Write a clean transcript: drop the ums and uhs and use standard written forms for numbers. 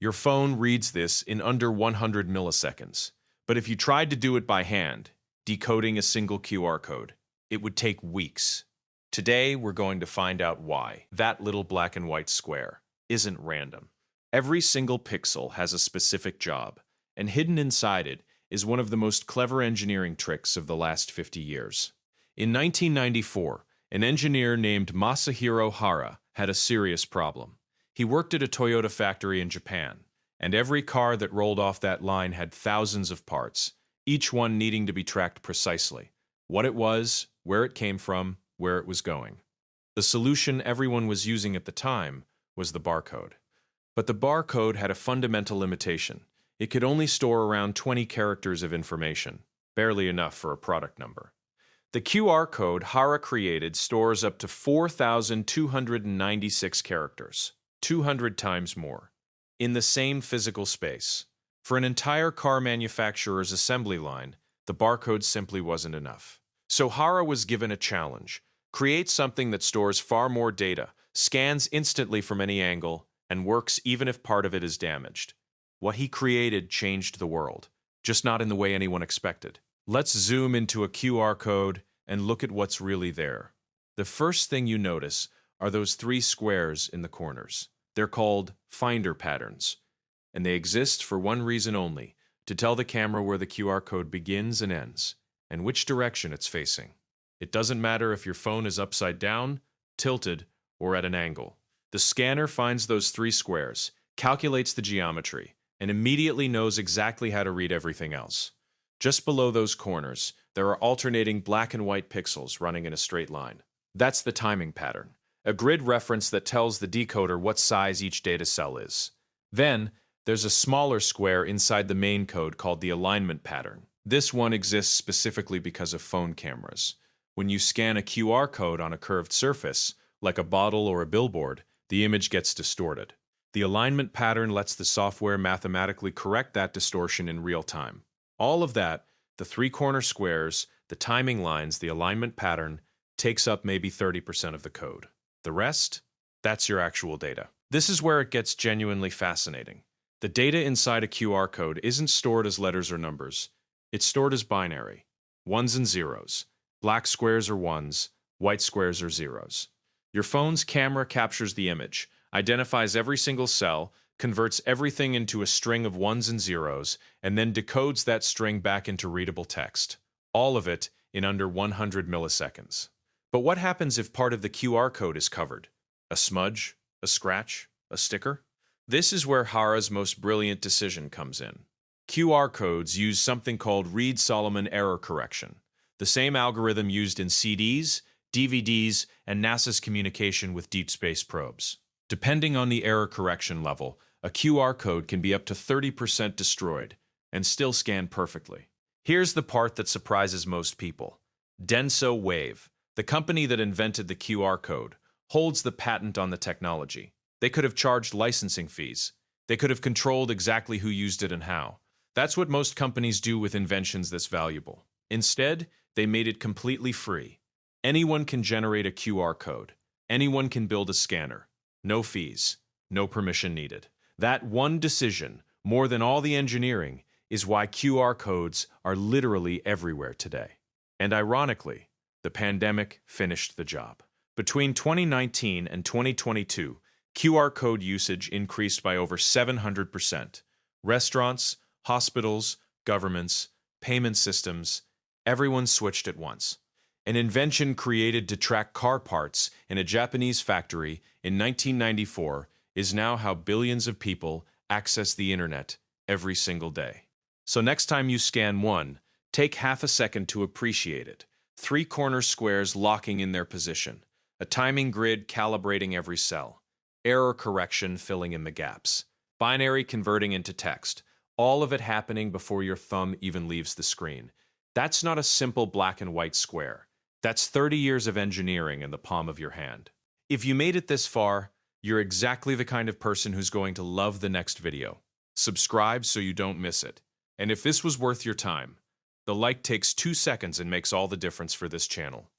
Your phone reads this in under 100 milliseconds. But if you tried to do it by hand, decoding a single QR code, it would take weeks. Today, we're going to find out why that little black and white square isn't random. Every single pixel has a specific job, and hidden inside it is one of the most clever engineering tricks of the last 50 years. In 1994, an engineer named Masahiro Hara had a serious problem. He worked at a Toyota factory in Japan, and every car that rolled off that line had thousands of parts, each one needing to be tracked precisely. What it was, where it came from, where it was going. The solution everyone was using at the time was the barcode. But the barcode had a fundamental limitation. It could only store around 20 characters of information, barely enough for a product number. The QR code Hara created stores up to 4,296 characters, 200 times more, in the same physical space. For an entire car manufacturer's assembly line, the barcode simply wasn't enough. So Hara was given a challenge: create something that stores far more data, scans instantly from any angle, and works even if part of it is damaged. What he created changed the world, just not in the way anyone expected. Let's zoom into a QR code and look at what's really there. The first thing you notice are those three squares in the corners. They're called finder patterns, and they exist for one reason only: to tell the camera where the QR code begins and ends, and which direction it's facing. It doesn't matter if your phone is upside down, tilted, or at an angle. The scanner finds those three squares, calculates the geometry, and immediately knows exactly how to read everything else. Just below those corners, there are alternating black and white pixels running in a straight line. That's the timing pattern, a grid reference that tells the decoder what size each data cell is. Then, there's a smaller square inside the main code called the alignment pattern. This one exists specifically because of phone cameras. When you scan a QR code on a curved surface, like a bottle or a billboard, the image gets distorted. The alignment pattern lets the software mathematically correct that distortion in real time. All of that, the three corner squares, the timing lines, the alignment pattern, takes up maybe 30% of the code. The rest? That's your actual data. This is where it gets genuinely fascinating. The data inside a QR code isn't stored as letters or numbers. It's stored as binary, ones and zeros. Black squares are ones, white squares are zeros. Your phone's camera captures the image, identifies every single cell, converts everything into a string of ones and zeros, and then decodes that string back into readable text. All of it in under 100 milliseconds. But what happens if part of the QR code is covered? A smudge? A scratch? A sticker? This is where Hara's most brilliant decision comes in. QR codes use something called Reed-Solomon error correction, the same algorithm used in CDs, DVDs, and NASA's communication with deep space probes. Depending on the error correction level, a QR code can be up to 30% destroyed and still scan perfectly. Here's the part that surprises most people. Denso Wave, the company that invented the QR code, holds the patent on the technology. They could have charged licensing fees. They could have controlled exactly who used it and how. That's what most companies do with inventions this valuable. Instead, they made it completely free. Anyone can generate a QR code. Anyone can build a scanner. No fees. No permission needed. That one decision, more than all the engineering, is why QR codes are literally everywhere today. And ironically, the pandemic finished the job. Between 2019 and 2022, QR code usage increased by over 700%. Restaurants, hospitals, governments, payment systems, everyone switched at once. An invention created to track car parts in a Japanese factory in 1994 is now how billions of people access the internet every single day. So next time you scan one, take half a second to appreciate it. Three corner squares locking in their position, a timing grid calibrating every cell, error correction filling in the gaps, binary converting into text, all of it happening before your thumb even leaves the screen. That's not a simple black and white square. That's 30 years of engineering in the palm of your hand. If you made it this far, you're exactly the kind of person who's going to love the next video. Subscribe so you don't miss it. And if this was worth your time, the like takes 2 seconds and makes all the difference for this channel.